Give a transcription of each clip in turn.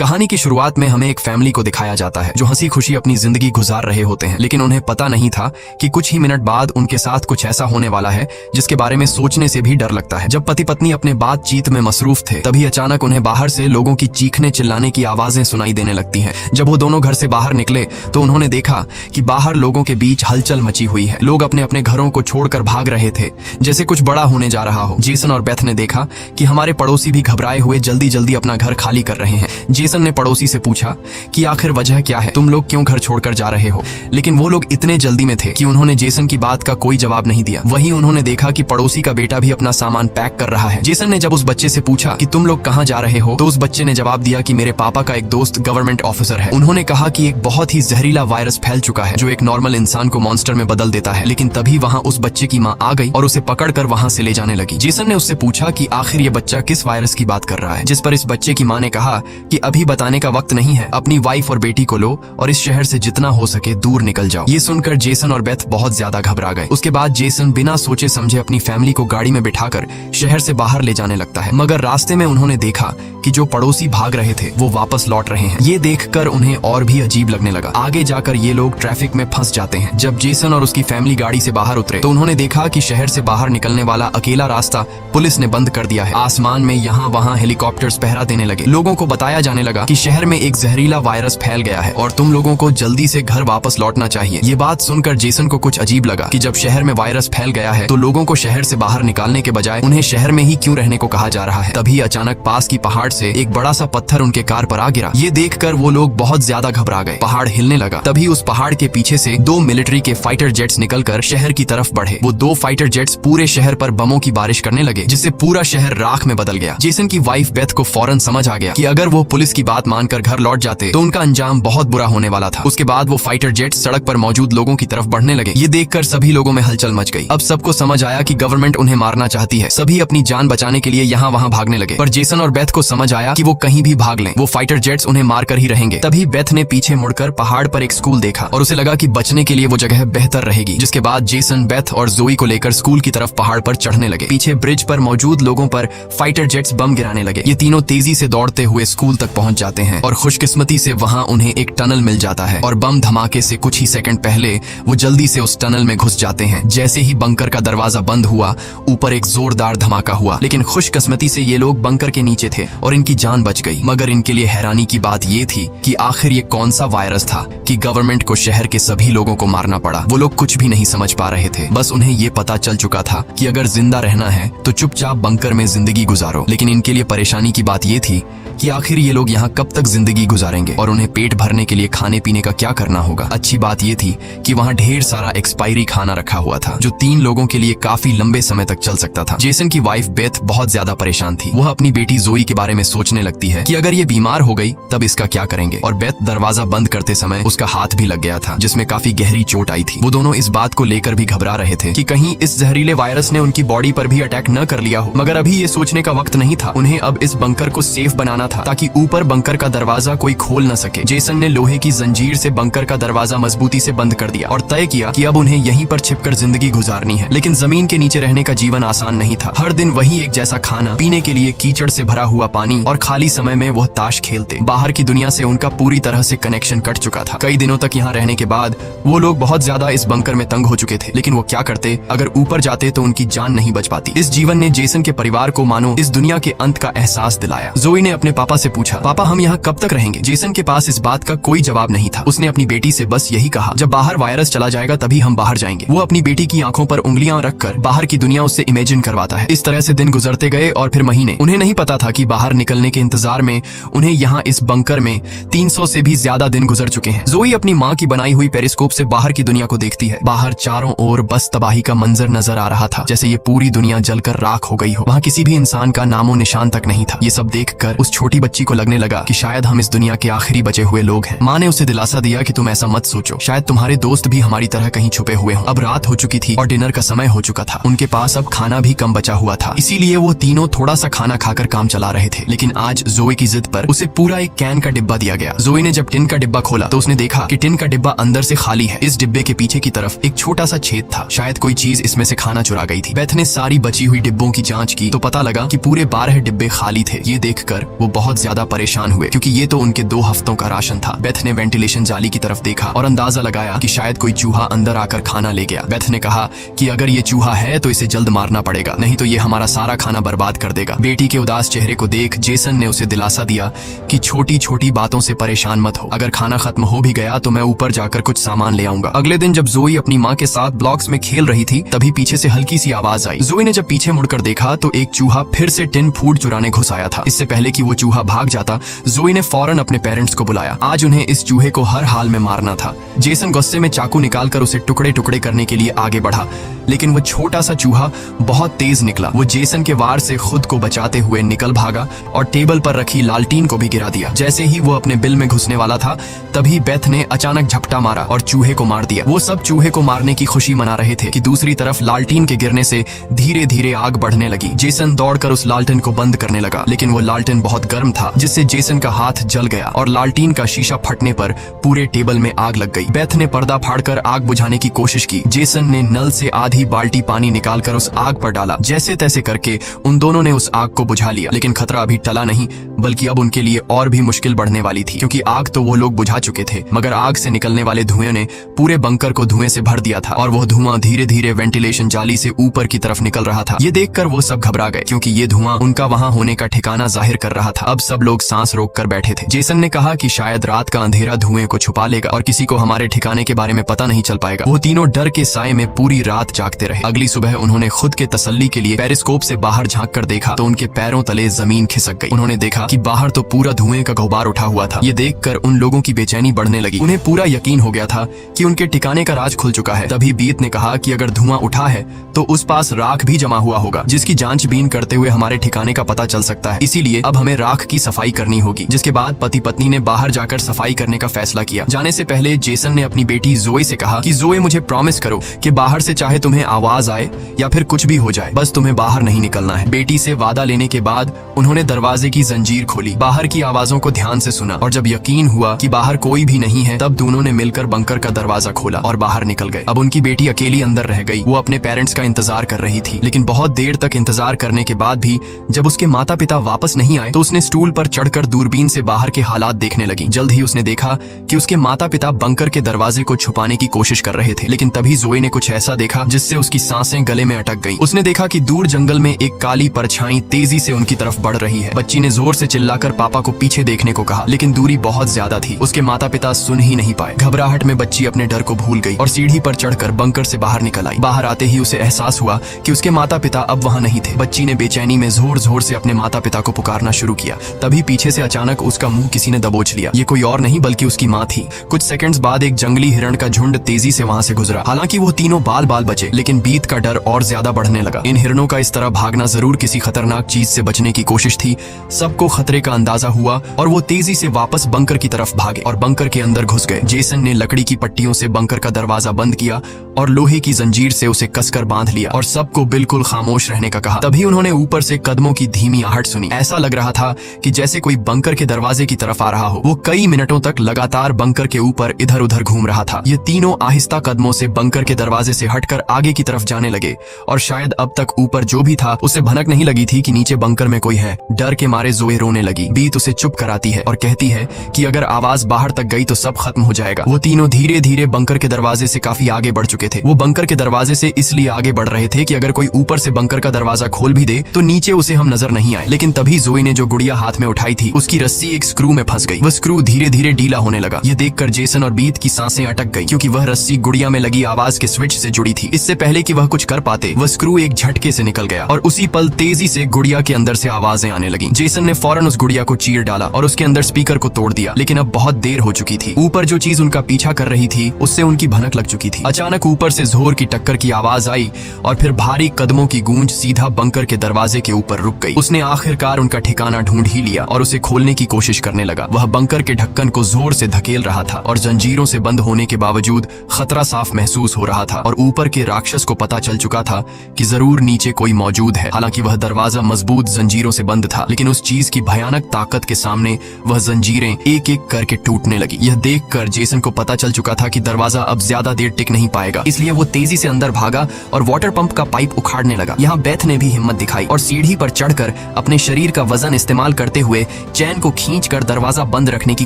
कहानी की शुरुआत में हमें एक फैमिली को दिखाया जाता है जो हंसी खुशी अपनी जिंदगी गुजार रहे होते हैं, लेकिन उन्हें पता नहीं था कि कुछ ही मिनट बाद उनके साथ कुछ ऐसा होने वाला है जिसके बारे में सोचने से भी डर लगता है। जब पति पत्नी अपने बातचीत में मसरूफ थे तभी अचानक उन्हें बाहर से लोगों की चीखने चिल्लाने की आवाजें सुनाई देने लगती हैं। जब वो दोनों घर से बाहर निकले तो उन्होंने देखा कि बाहर लोगों के बीच हलचल मची हुई है। लोग अपने अपने घरों को छोड़कर भाग रहे थे जैसे कुछ बड़ा होने जा रहा हो। जेसन और बेथ ने देखा कि हमारे पड़ोसी भी घबराए हुए जल्दी जल्दी अपना घर खाली कर रहे हैं। जेसन ने पड़ोसी से पूछा कि आखिर वजह क्या है, तुम लोग क्यों घर छोड़कर जा रहे हो, लेकिन वो लोग इतने जल्दी में थे कि उन्होंने जेसन की बात का कोई जवाब नहीं दिया। वहीं उन्होंने देखा कि पड़ोसी का बेटा भी अपना सामान पैक कर रहा है। जेसन ने जब उस बच्चे से पूछा कि तुम लोग कहाँ जा रहे हो तो उस बच्चे ने जवाब दिया कि मेरे पापा का एक दोस्त गवर्नमेंट ऑफिसर है। उन्होंने कहा कि एक बहुत ही जहरीला वायरस फैल चुका है जो एक नॉर्मल इंसान को मॉन्स्टर में बदल देता है। लेकिन तभी वहाँ उस बच्चे की माँ आ गई और उसे पकड़कर वहाँ से ले जाने लगी। जेसन ने उससे पूछा कि आखिर ये बच्चा किस वायरस की बात कर रहा है, जिस पर इस बच्चे की माँ ने कहा कि अभी बताने का वक्त नहीं है, अपनी वाइफ और बेटी को लो और इस शहर से जितना हो सके दूर निकल जाओ। ये सुनकर जेसन और बेथ बहुत ज्यादा घबरा गए। उसके बाद जेसन बिना सोचे समझे अपनी फैमिली को गाड़ी में बिठाकर शहर से बाहर ले जाने लगता है, मगर रास्ते में उन्होंने देखा कि जो पड़ोसी भाग रहे थे वो वापस लौट रहे हैं। ये देखकर उन्हें और भी अजीब लगने लगा। आगे जाकर ये लोग ट्रैफिक में फंस जाते हैं। जब जेसन और उसकी फैमिली गाड़ी से बाहर उतरे तो उन्होंने देखा कि शहर से बाहर निकलने वाला अकेला रास्ता पुलिस ने बंद कर दिया है। आसमान में यहाँ वहाँ हेलीकॉप्टर्स पहरा देने लगे। लोगों को बताया जाने लगा कि शहर में एक जहरीला वायरस फैल गया है और तुम लोगों को जल्दी से घर वापस लौटना चाहिए। ये बात सुनकर जेसन को कुछ अजीब लगा कि जब शहर में वायरस फैल गया है तो लोगों को शहर से बाहर निकालने के बजाय उन्हें शहर में ही क्यों रहने को कहा जा रहा है। तभी अचानक पास की पहाड़ से एक बड़ा सा पत्थर उनके कार पर आ गिरा। ये देखकर वो लोग बहुत ज्यादा घबरा गए। पहाड़ हिलने लगा। तभी उस पहाड़ के पीछे से दो मिलिट्री के फाइटर जेट्स निकलकर शहर की तरफ बढ़े। वो दो फाइटर जेट्स पूरे शहर पर बमों की बारिश करने लगे जिससे पूरा शहर राख में बदल गया। जेसन की वाइफ बेथ को फौरन समझ आ गया कि अगर वो पुलिस की बात मानकर घर लौट जाते तो उनका अंजाम बहुत बुरा होने वाला था। उसके बाद वो फाइटर जेट्स सड़क पर मौजूद लोगों की तरफ बढ़ने लगे। ये देखकर सभी लोगों में हलचल मच गई। अब सबको समझ आया कि गवर्नमेंट उन्हें मारना चाहती है। सभी अपनी जान बचाने के लिए यहाँ वहाँ भागने लगे, पर जेसन और बेथ को समझ आया कि वो कहीं भी भाग लें, वो फाइटर जेट्स उन्हें मारकर ही रहेंगे। तभी बेथ ने पीछे मुड़कर पहाड़ पर एक स्कूल देखा और उसे लगा कि बचने के लिए वो जगह बेहतर रहेगी। जिसके बाद जेसन, बेथ और जोई को लेकर स्कूल की तरफ पहाड़ पर चढ़ने लगे। पीछे ब्रिज पर मौजूद लोगों पर फाइटर जेट्स बम गिराने लगे। ये तीनों तेजी से दौड़ते हुए स्कूल तक पहुंच जाते हैं और खुशकिस्मती से वहां उन्हें एक टनल मिल जाता है और बम धमाके से कुछ ही सेकंड पहले वो जल्दी से उस टनल में घुस जाते हैं। जैसे ही बंकर का दरवाजा बंद हुआ ऊपर एक जोरदार धमाका हुआ, लेकिन खुशकिस्मती से ये लोग बंकर के नीचे थे और इनकी जान बच गई। मगर इनके लिए हैरानी की बात ये थी कि आखिर ये कौन सा वायरस था कि गवर्नमेंट को शहर के सभी लोगों को मारना पड़ा। वो लोग कुछ भी नहीं समझ पा रहे थे। बस उन्हें ये पता चल चुका था कि अगर जिंदा रहना है तो चुपचाप बंकर में जिंदगी गुजारो। लेकिन इनके लिए परेशानी की बात ये थी कि आखिर ये लोग यहाँ कब तक जिंदगी गुजारेंगे और उन्हें पेट भरने के लिए खाने पीने का क्या करना होगा। अच्छी बात ये थी कि वहाँ ढेर सारा एक्सपायरी खाना रखा हुआ था जो 3 लोगों के लिए काफी लंबे समय तक चल सकता था। जेसन की वाइफ बेथ बहुत ज्यादा परेशान थी। वह अपनी बेटी जोई के बारे में सोचने लगती है कि अगर ये बीमार हो गई तब इसका क्या करेंगे। और बेथ दरवाजा बंद करते समय उसका हाथ भी लग गया था जिसमें काफी गहरी चोट आई थी। वो दोनों इस बात को लेकर भी घबरा रहे थे कि कहीं इस जहरीले वायरस ने उनकी बॉडी पर भी अटैक न कर लिया हो। मगर अभी ये सोचने का वक्त नहीं था। उन्हें अब इस बंकर को सेफ बनाना था ताकि ऊपर बंकर का दरवाजा कोई खोल न सके। जेसन ने लोहे की जंजीर से बंकर का दरवाजा मजबूती से बंद कर दिया और तय किया कि अब उन्हें यहीं पर छिपकर जिंदगी गुजारनी है। लेकिन जमीन के नीचे रहने का जीवन आसान नहीं था। हर दिन वही एक जैसा खाना, पीने के लिए कीचड़ से भरा हुआ पानी और खाली समय में वह ताश खेलते। बाहर की दुनिया से उनका पूरी तरह से कनेक्शन कट चुका था। कई दिनों तक यहाँ रहने के बाद वो लोग बहुत ज्यादा इस बंकर में तंग हो चुके थे। लेकिन वो क्या करते, अगर ऊपर जाते तो उनकी जान नहीं बच पाती। इस जीवन ने जेसन के परिवार को मानो इस दुनिया के अंत का एहसास दिलाया। जोई ने अपने पापा से पूछा, पापा हम यहाँ कब तक रहेंगे। जेसन के पास इस बात का कोई जवाब नहीं था। उसने अपनी बेटी से बस यही कहा, जब बाहर वायरस चला जाएगा तभी हम बाहर जाएंगे। वो अपनी बेटी की आंखों पर उंगलियां रखकर बाहर की दुनिया उससे इमेजिन करवाता है। इस तरह से दिन गुजरते गए और फिर महीने। उन्हें नहीं पता था कि बाहर निकलने के इंतजार में उन्हें यहाँ इस बंकर में 300 से भी ज्यादा दिन गुजर चुके हैं। जोई अपनी माँ की बनाई हुई पेरिस्कोप से बाहर की दुनिया को देखती है। बाहर चारों ओर बस तबाही का मंजर नजर आ रहा था, जैसे ये पूरी दुनिया जलकर राख हो गई हो। वहाँ किसी भी इंसान का नामो निशान तक नहीं था। ये सब देखकर उस छोटी बच्ची को लगने लगा कि शायद हम इस दुनिया के आखिरी बचे हुए लोग हैं। माँ ने उसे दिलासा दिया कि तुम ऐसा मत सोचो, शायद तुम्हारे दोस्त भी हमारी तरह कहीं छुपे हुए हों। अब रात हो चुकी थी और डिनर का समय हो चुका था। उनके पास अब खाना भी कम बचा हुआ था, इसीलिए वो तीनों थोड़ा सा खाना खाकर काम चला रहे थे। लेकिन आज जोई की जिद पर उसे पूरा एक कैन का डिब्बा दिया गया। जोई ने जब टिन का डिब्बा खोला तो उसने देखा कि टिन का डिब्बा अंदर से खाली है। इस डिब्बे के पीछे की तरफ एक छोटा सा छेद था, शायद कोई चीज इसमें से खाना चुरा गई थी। बेथ ने सारी बची हुई डिब्बों की जांच की तो पता लगा कि पूरे 12 डिब्बे खाली थे। ये देखकर वो बहुत ज्यादा परेशान हुए क्योंकि ये तो उनके 2 हफ्तों का राशन था। बेथ ने वेंटिलेशन जाली की तरफ देखा और अंदाजा लगाया कि शायद कोई चूहा अंदर आकर खाना ले गया। बेथ ने कहा कि अगर ये चूहा है तो इसे जल्द मारना पड़ेगा, नहीं तो ये हमारा सारा खाना बर्बाद कर देगा। बेटी के उदास चेहरे को देख जेसन ने उसे दिलासा दिया कि छोटी छोटी बातों से परेशान मत हो, अगर खाना खत्म हो भी गया तो मैं ऊपर जाकर कुछ सामान ले आऊंगा। अगले दिन जब जोई अपनी माँ के साथ ब्लॉक्स में खेल रही थी तभी पीछे से हल्की सी आवाज आई। जोई ने जब पीछे मुड़कर देखा तो एक चूहा फिर से टिन फूड चुराने घुस आया था। इससे पहले कि वो चूहा भाग जाता, जोई ने फौरन अपने पेरेंट्स को बुलाया। आज उन्हें इस चूहे को हर हाल में मारना था। जेसन गुस्से में चाकू निकालकर उसे टुकड़े टुकड़े करने के लिए आगे बढ़ा, लेकिन वो छोटा सा चूहा बहुत तेज निकला। वो जेसन के वार से खुद को बचाते हुए निकल भागा और टेबल पर रखी लालटीन को भी गिरा दिया। जैसे ही वो अपने बिल में घुसने वाला था तभी बेथ ने अचानक झपटा मारा और चूहे को मार दिया। वो सब चूहे को मारने की खुशी मना रहे थे कि दूसरी तरफ लालटीन के गिरने से धीरे धीरे आग बढ़ने लगी। जेसन दौड़कर उस लालटेन को बंद करने लगा, लेकिन वो लालटेन बहुत गर्म था जिससे जेसन का हाथ जल गया और लालटीन का शीशा फटने पर पूरे टेबल में आग लग गई। बेथ ने पर्दा फाड़कर आग बुझाने की कोशिश की। जेसन ने नल से आधी बाल्टी पानी निकालकर उस आग पर डाला। जैसे तैसे करके उन दोनों ने उस आग को बुझा लिया, लेकिन खतरा अभी टला नहीं, बल्कि अब उनके लिए और भी मुश्किल बढ़ने वाली थी, क्योंकि आग तो वो लोग बुझा चुके थे मगर आग से निकलने वाले धुएं ने पूरे बंकर को धुएं से भर दिया था और वो धुआं धीरे धीरे वेंटिलेशन जाली से ऊपर की तरफ निकल रहा था। ये देखकर वो सब घबरा गए क्योंकि ये धुआं उनका वहां होने का ठिकाना जाहिर कर रहा था। अब सब लोग सांस रोककर बैठे थे। जेसन ने कहा कि शायद रात का अंधेरा धुएं को छुपा लेगा और किसी को हमारे ठिकाने के बारे में पता नहीं चल पाएगा। वो तीनों डर के साए में पूरी रात जागते रहे। अगली सुबह उन्होंने खुद के तसल्ली के लिए पेरिस्कोप से बाहर झांक कर देखा तो उनके पैरों तले जमीन खिसक गई। उन्होंने देखा कि बाहर तो पूरा धुएं का गुब्बार उठा हुआ था। ये देखकर उन लोगों की बेचैनी बढ़ने लगी। उन्हें पूरा यकीन हो गया था कि उनके ठिकाने का राज खुल चुका है। तभी बीत ने कहा कि अगर धुआं उठा है तो उस पास राख भी जमा हुआ होगा जिसकी जांचबीन करते हुए हमारे ठिकाने का पता चल सकता है। इसीलिए अब हमें राख की सफाई करनी होगी। जिसके बाद पति पत्नी ने बाहर जाकर सफाई करने का फैसला किया। जाने से पहले जेसन ने अपनी बेटी जोए से कहा कि जोए मुझे प्रॉमिस करो कि बाहर से चाहे तुम्हें आवाज आए या फिर कुछ भी हो जाए, बस तुम्हें बाहर नहीं निकलना है। बेटी से वादा लेने के बाद उन्होंने दरवाजे की जंजीर खोली, बाहर की आवाजों को ध्यान से सुना और जब यकीन हुआ कि बाहर कोई भी नहीं है तब दोनों ने मिलकर बंकर का दरवाजा खोला और बाहर निकल गए। अब उनकी बेटी अकेली अंदर रह गई। वो अपने पेरेंट्स का इंतजार कर रही थी, लेकिन बहुत देर तक इंतजार करने के बाद भी जब उसके माता पिता वापस नहीं आए तो उसने स्टूल पर चढ़कर दूरबीन से बाहर के हालात देखने लगी। जल्द ही उसने देखा कि उसके माता पिता बंकर के दरवाजे को छुपाने की कोशिश कर रहे थे, लेकिन तभी जोए ने कुछ ऐसा देखा जिससे उसकी सांसें गले में अटक गईं। उसने देखा कि दूर जंगल में एक काली परछाई तेजी से उनकी तरफ बढ़ रही है। बच्ची ने जोर से चिल्लाकर पापा को पीछे देखने को कहा, लेकिन दूरी बहुत ज्यादा थी। उसके माता पिता सुन ही नहीं पाए। घबराहट में बच्ची अपने डर को भूल गई और सीढ़ी पर चढ़कर बंकर से बाहर निकल आई। बाहर आते ही उसे एहसास हुआ कि उसके माता पिता अब वहाँ नहीं थे। बच्ची ने बेचैनी में जोर जोर से अपने माता पिता को पुकारना शुरू किया। तभी पीछे से अचानक उसका मुंह किसी ने दबोच लिया। ये कोई और नहीं बल्कि उसकी माँ थी। कुछ सेकंड्स बाद एक जंगली हिरण का झुंड तेजी से वहाँ से गुजरा। हालांकि वो तीनों बाल बाल बचे, लेकिन बीत का डर और ज्यादा बढ़ने लगा। इन हिरणों का इस तरह भागना जरूर किसी खतरनाक चीज से बचने की कोशिश थी। सबको खतरे का अंदाजा हुआ और वो तेजी से वापस बंकर की तरफ भागे और बंकर के अंदर घुस गए। जेसन ने लकड़ी की पट्टियों से बंकर का दरवाजा बंद किया और लोहे की जंजीर से उसे कसकर बांध लिया और सबको बिल्कुल खामोश रहने का कहा। तभी उन्होंने ऊपर से कदमों की धीमी आहट सुनी। ऐसा लग रहा था कि जैसे कोई बंकर के दरवाजे की तरफ आ रहा हो। वो कई मिनटों तक लगातार बंकर के ऊपर इधर उधर घूम रहा था। ये तीनों आहिस्ता कदमों से बंकर के दरवाजे से हटकर आगे की तरफ जाने लगे और शायद अब तक ऊपर जो भी था उसे भनक नहीं लगी थी कि नीचे बंकर में कोई है। डर के मारे जोए रोने लगी। बीत उसे चुप कराती है और कहती है कि अगर आवाज बाहर तक गई तो सब खत्म हो जाएगा। वो तीनों धीरे धीरे बंकर के दरवाजे से काफी आगे बढ़ चुके थे। वो बंकर के दरवाजे से इसलिए आगे बढ़ रहे थे कि अगर कोई ऊपर से बंकर का दरवाजा खोल भी दे तो नीचे उसे हम नजर नहीं आए। लेकिन तभी जोई ने जो गुड़िया हाथ में उठाई थी उसकी रस्सी एक स्क्रू में फंस गई। वह स्क्रू धीरे धीरे ढीला होने लगा। ये देखकर जेसन और बीत की सांसें अटक गई क्योंकि वह रस्सी गुड़िया में लगी आवाज के स्विच से जुड़ी थी। इससे पहले कि वह कुछ कर पाते वह स्क्रू एक झटके से निकल गया और उसी पल तेजी से गुड़िया के अंदर से आवाजें आने लगी। जेसन ने फौरन उस गुड़िया को चीर डाला और उसके अंदर स्पीकर को तोड़ दिया, लेकिन अब बहुत देर हो चुकी थी। ऊपर जो चीज उनका पीछा कर रही थी उससे उनकी भनक लग चुकी थी। अचानक ऊपर से जोर की टक्कर की आवाज आई और फिर भारी कदमों की गूंज सीधा बंकर के दरवाजे के ऊपर रुक गई। उसने आखिरकार उनका ठिकाना ढूंढ ही लिया और उसे खोलने की कोशिश करने लगा। वह बंकर के ढक्कन को जोर से धकेल रहा था और जंजीरों से बंद होने के बावजूद खतरा साफ महसूस हो रहा था और ऊपर के राक्षस को पता चल चुका था कि जरूर नीचे कोई मौजूद है। हालांकि वह दरवाजा मजबूत जंजीरों से बंद था, लेकिन उस चीज की भयानक ताकत के सामने वह जंजीरें एक एक करके टूटने लगी। यह देखकर जेसन को पता चल चुका था कि दरवाजा अब ज्यादा देर टिक नहीं पाएगा, इसलिए वो तेजी से अंदर भागा और वाटर पंप का पाइप उखाड़ने लगा। यहाँ बेथ ने भी हिम्मत दिखाई और सीढ़ी पर चढ़कर अपने शरीर का वजन इस्तेमाल इस्तेमाल करते हुए चैन को खींचकर दरवाजा बंद रखने की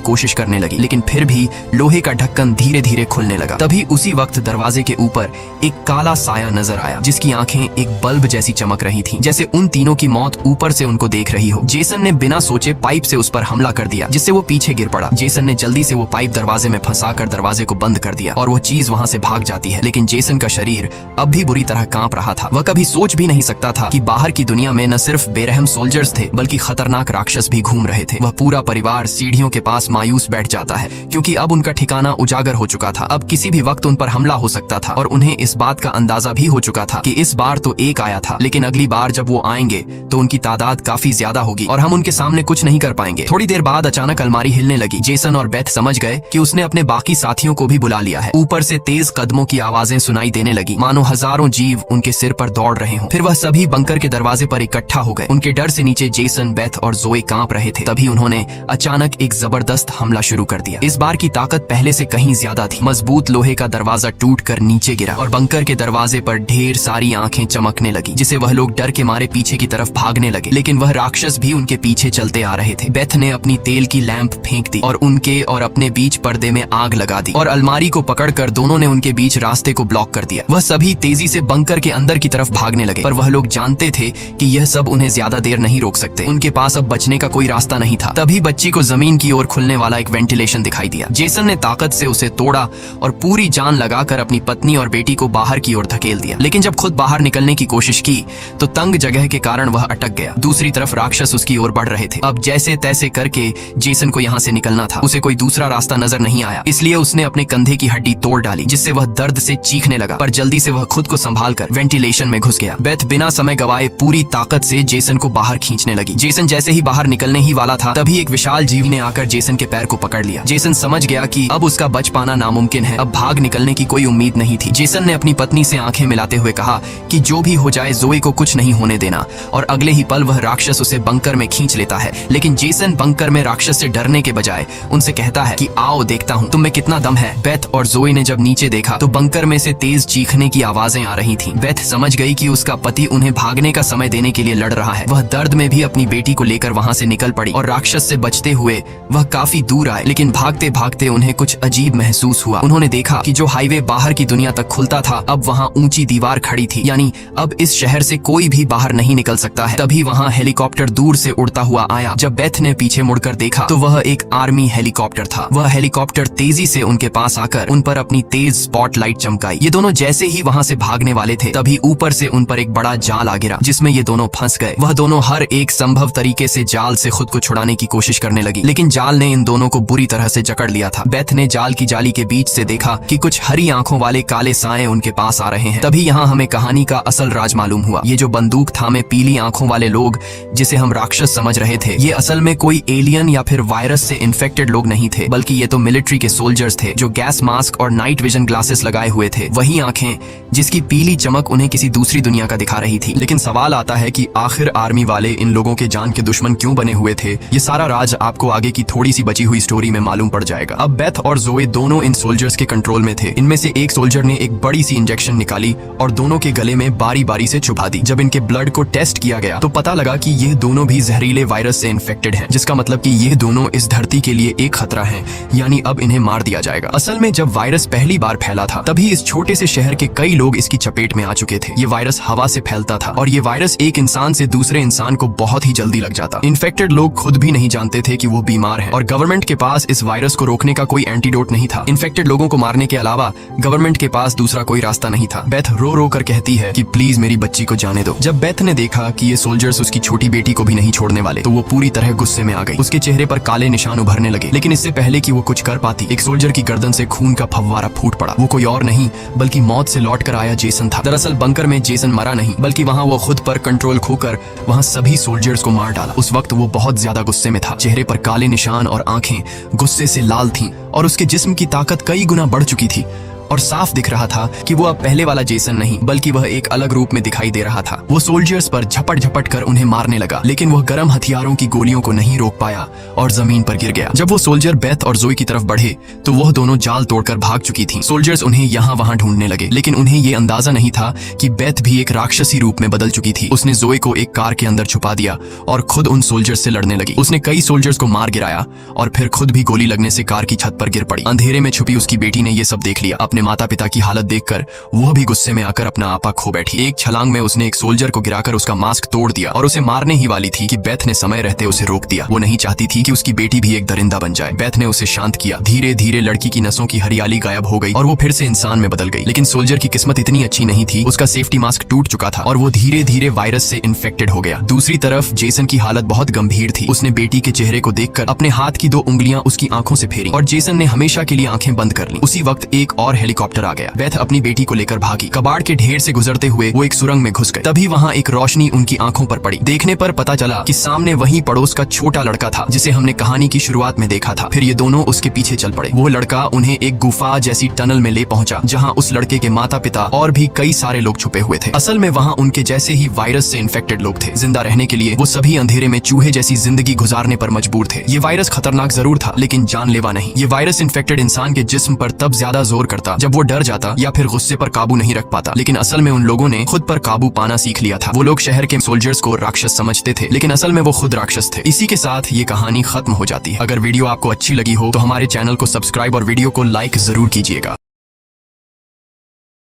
कोशिश करने लगी, लेकिन फिर भी लोहे का ढक्कन धीरे धीरे खुलने लगा। तभी उसी वक्त दरवाजे के ऊपर एक काला साया नजर आया, जिसकी आंखें एक बल्ब जैसी चमक रही थीं, जैसे उन तीनों की मौत ऊपर से उनको देख रही हो। जेसन ने बिना सोचे पाइप से उस पर हमला कर दिया, जिससे वो पीछे गिर पड़ा। जेसन ने जल्दी से वो पाइप दरवाजे में फंसाकर दरवाजे को बंद कर दिया और वो चीज वहां से भाग जाती है, लेकिन जेसन का शरीर अब भी बुरी तरह कांप रहा था। वह कभी सोच भी नहीं सकता था कि बाहर की दुनिया में न सिर्फ बेरहम सोल्जर्स थे, बल्कि खतरनाक राक्षस भी घूम रहे थे। वह पूरा परिवार सीढ़ियों के पास मायूस बैठ जाता है, क्योंकि अब उनका ठिकाना उजागर हो चुका था। अब किसी भी वक्त उन पर हमला हो सकता था और उन्हें इस बात का अंदाजा भी हो चुका था कि इस बार तो एक आया था, लेकिन अगली बार जब वो आएंगे तो उनकी तादाद काफी ज्यादा होगी और हम उनके सामने कुछ नहीं कर पाएंगे। थोड़ी देर बाद अचानक अलमारी हिलने लगी। जेसन और बेथ समझ गए कि उसने अपने बाकी साथियों को भी बुला लिया है। ऊपर से तेज कदमों की आवाजें सुनाई देने लगी, मानो हजारों जीव उनके सिर पर दौड़ रहे हों। फिर वह सभी बंकर के दरवाजे पर इकट्ठा हो गए। उनके डर से नीचे जेसन, बेथ और जोए कांप रहे थे। तभी उन्होंने अचानक एक जबरदस्त हमला शुरू कर दिया। इस बार की ताकत पहले से कहीं ज्यादा थी। मजबूत लोहे का दरवाजा टूटकर नीचे गिरा और बंकर के दरवाजे पर ढेर सारी आंखें चमकने लगी, जिसे वह लोग डर के मारे पीछे की तरफ भागने लगे, लेकिन वह राक्षस भी उनके पीछे चलते आ रहे थे। बेथ ने अपनी तेल की लैंप फेंक दी और उनके और अपने बीच पर्दे में आग लगा दी और अलमारी को पकड़कर दोनों ने उनके बीच रास्ते को ब्लॉक कर दिया। वह सभी तेजी से बंकर के अंदर की तरफ भागने लगे, पर वह लोग जानते थे कि यह सब उन्हें ज्यादा देर नहीं रोक सकते। उनके पास अब बचने का कोई रास्ता नहीं था। तभी बच्ची को जमीन की ओर खुलने वाला एक वेंटिलेशन दिखाई दिया। जेसन ने ताकत से उसे तोड़ा और पूरी जान लगाकर अपनी पत्नी और बेटी को बाहर की ओर धकेल दिया, लेकिन जब खुद बाहर निकलने की कोशिश की तो तंग जगह के कारण वह अटक गया। दूसरी तरफ राक्षस उसकी ओर बढ़ रहे थे। अब जैसे तैसे करके जेसन को यहाँ से निकलना था। उसे कोई दूसरा रास्ता नजर नहीं आया, इसलिए उसने अपने कंधे की हड्डी तोड़ डाली, जिससे वह दर्द से चीखने लगा, पर जल्दी से वह खुद को संभालकर वेंटिलेशन में घुस गया। बेथ बिना समय गवाए पूरी ताकत से जेसन को बाहर खींचने लगी। जेसन जैसे ही बाहर निकलने ही वाला था, तभी एक विशाल जीव ने आकर जेसन के पैर को पकड़ लिया। जेसन समझ गया कि अब उसका बच पाना नामुमकिन है। अब भाग निकलने की कोई उम्मीद नहीं थी। जेसन ने अपनी पत्नी से आंखें मिलाते हुए कहा कि जो भी हो जाए जोए को कुछ नहीं होने देना, और अगले ही पल वह राक्षस उसे बंकर में खींच लेता है। लेकिन जेसन बंकर में राक्षस से डरने के बजाय उनसे कहता है कि आओ देखता हूँ तुम में कितना दम है। बेथ और जोए ने जब नीचे देखा तो बंकर में से तेज चीखने की आवाजें आ रही थीं। बेथ समझ गई कि उसका पति उन्हें भागने का समय देने के लिए लड़ रहा है। वह दर्द में भी अपनी बेटी को लेकर वहां से निकल पड़ी और राक्षस से बचते हुए वह काफी दूर आए, लेकिन भागते भागते उन्हें कुछ अजीब महसूस हुआ। उन्होंने देखा कि जो हाईवे बाहर की दुनिया तक खुलता था, अब वहाँ ऊंची दीवार खड़ी थी, यानी अब इस शहर से कोई भी बाहर नहीं निकल सकता है। तभी वहाँ हेलीकॉप्टर दूर से उड़ता हुआ आया। जब बेथ ने पीछे मुड़कर देखा तो वह एक आर्मी हेलीकॉप्टर था। वह हेलीकॉप्टर तेजी से उनके पास आकर उन पर अपनी तेज स्पॉटलाइट चमकाई। ये दोनों जैसे ही वहाँ से भागने वाले थे, तभी ऊपर से उन पर एक बड़ा जाल आ गिरा, जिसमें ये दोनों फंस गए। वह दोनों हर एक संभव तरीके से जाल से खुद को छुड़ाने की कोशिश करने लगी, लेकिन जाल ने इन दोनों को बुरी तरह से जकड़ लिया था। बेथ ने जाल की जाली के बीच से देखा कि कुछ हरी आंखों वाले काले साए उनके पास आ रहे हैं। तभी यहाँ हमें कहानी का असल राज मालूम हुआ। ये जो बंदूक थामे पीली आंखों वाले लोग, जिसे हम राक्षस समझ रहे थे, ये असल में कोई एलियन या फिर वायरस से इन्फेक्टेड लोग नहीं थे, बल्कि ये तो मिलिट्री के सोल्जर्स थे, जो गैस मास्क और नाइट विजन ग्लासेस लगाए हुए थे। वही आंखें जिसकी पीली चमक उन्हें किसी दूसरी दुनिया का दिखा रही थी। लेकिन सवाल आता है कि आखिर आर्मी वाले इन लोगों के जान के दुश्मन क्यों बने हुए थे? ये सारा राज आपको आगे की थोड़ी सी बची हुई स्टोरी में मालूम पड़ जाएगा। अब बेथ और जोए दोनों इन सोल्जर्स के कंट्रोल में थे। इनमें से एक सोल्जर ने एक बड़ी सी इंजेक्शन निकाली और दोनों के गले में बारी बारी से छुपा दी। जब इनके ब्लड को टेस्ट किया गया तो पता लगा कि ये दोनों भी जहरीले वायरस से इन्फेक्टेड हैं, जिसका मतलब कि ये दोनों इस धरती के लिए एक खतरा हैं, यानी अब इन्हें मार दिया जाएगा। असल में जब वायरस पहली बार फैला था, तभी इस छोटे से शहर के कई लोग इसकी चपेट में आ चुके थे। ये वायरस हवा से फैलता था और ये वायरस एक इंसान से दूसरे इंसान को बहुत ही जल्दी लग जाता। इन्फेक्टेड लोग खुद भी नहीं जानते थे कि वो बीमार है और गवर्नमेंट के पास इस वायरस को रोकने का कोई एंटीडोट नहीं था। इन्फेक्टेड लोगों को मारने के अलावा गवर्नमेंट के पास दूसरा कोई रास्ता नहीं था। बेथ रो रो कर कहती है कि प्लीज मेरी बच्ची को जाने दो। जब बेथ ने देखा कि ये सोल्जर्स उसकी छोटी बेटी को भी नहीं छोड़ने वाले, तो वो पूरी तरह गुस्से में आ गई। उसके चेहरे पर काले निशान उभरने लगे, लेकिन इससे पहले कि वो कुछ कर पाती, एक सोल्जर की गर्दन से खून का फव्वारा फूट पड़ा। वो कोई और नहीं बल्कि मौत से लौट कर आया जेसन था। दरअसल बंकर में जेसन मरा नहीं, बल्कि वहाँ वो खुद पर कंट्रोल खोकर वहाँ सभी सोल्जर्स को मार डाला। उस वक्त वो बहुत ज्यादा गुस्से में था। चेहरे पर काले निशान और आंखें गुस्से से लाल थीं और उसके जिस्म की ताकत कई गुना बढ़ चुकी थी। और साफ दिख रहा था कि वो अब पहले वाला जेसन नहीं बल्कि वह एक अलग रूप में दिखाई दे रहा था। वो सोल्जर्स पर झपट झपट कर उन्हें मारने लगा, लेकिन वह गर्म हथियारों की गोलियों को नहीं रोक पाया और जमीन पर गिर गया। जब वो सोल्जर बेथ और जोई की तरफ बढ़े तो वह दोनों जाल तोड़कर भाग चुकी थी। सोल्जर्स उन्हें यहाँ वहाँ ढूंढने लगे, लेकिन उन्हें ये अंदाजा नहीं था कि बेथ भी एक राक्षसी रूप में बदल चुकी थी। उसने जोई को एक कार के अंदर छुपा दिया और खुद उन सोल्जर्स से लड़ने लगी। उसने कई सोल्जर्स को मार गिराया और फिर खुद भी गोली लगने से कार की छत पर गिर पड़ी। अंधेरे में छुपी उसकी बेटी ने ये सब देख लिया। अपने माता पिता की हालत देखकर वह भी गुस्से में आकर अपना आपा खो बैठी। एक छलांग में उसने एक सोल्जर को गिराकर उसका मास्क तोड़ दिया और उसे मारने ही वाली थी कि बेथ ने समय रहते उसे रोक दिया। वो नहीं चाहती थी कि उसकी बेटी भी एक दरिंदा बन जाए। बेथ ने उसे शांत किया। धीरे धीरे लड़की की नसों की हरियाली गायब हो गई और वो फिर से इंसान में बदल गई। लेकिन सोल्जर की किस्मत इतनी अच्छी नहीं थी। उसका सेफ्टी मास्क टूट चुका था और वो धीरे धीरे वायरस से इन्फेक्टेड हो गया। दूसरी तरफ जेसन की हालत बहुत गंभीर थी। उसने बेटी के चेहरे को देखकर अपने हाथ की 2 उंगलियां उसकी आंखों से फेरी और जेसन ने हमेशा के लिए आंखें बंद कर ली। उसी वक्त एक और हेलीकॉप्टर आ गया। बेथ अपनी बेटी को लेकर भागी। कबाड़ के ढेर से गुजरते हुए वो एक सुरंग में घुस गए। तभी वहाँ एक रोशनी उनकी आंखों पर पड़ी। देखने पर पता चला कि सामने वही पड़ोस का छोटा लड़का था जिसे हमने कहानी की शुरुआत में देखा था। फिर ये दोनों उसके पीछे चल पड़े। वो लड़का उन्हें एक गुफा जैसी टनल में ले पहुंचा जहाँ उस लड़के के माता पिता और भी कई सारे लोग छुपे हुए थे। असल में वहाँ उनके जैसे ही वायरस से इन्फेक्टेड लोग थे। जिंदा रहने के लिए वो सभी अंधेरे में चूहे जैसी जिंदगी गुजारने पर मजबूर थे। ये वायरस खतरनाक जरूर था लेकिन जानलेवा नहीं। ये वायरस इन्फेक्टेड इंसान के जिस्म पर तब ज्यादा जोर करता जब वो डर जाता या फिर गुस्से पर काबू नहीं रख पाता। लेकिन असल में उन लोगों ने खुद पर काबू पाना सीख लिया था। वो लोग शहर के सोल्जर्स को राक्षस समझते थे लेकिन असल में वो खुद राक्षस थे। इसी के साथ ये कहानी खत्म हो जाती है। अगर वीडियो आपको अच्छी लगी हो तो हमारे चैनल को सब्सक्राइब और वीडियो को लाइक जरूर कीजिएगा।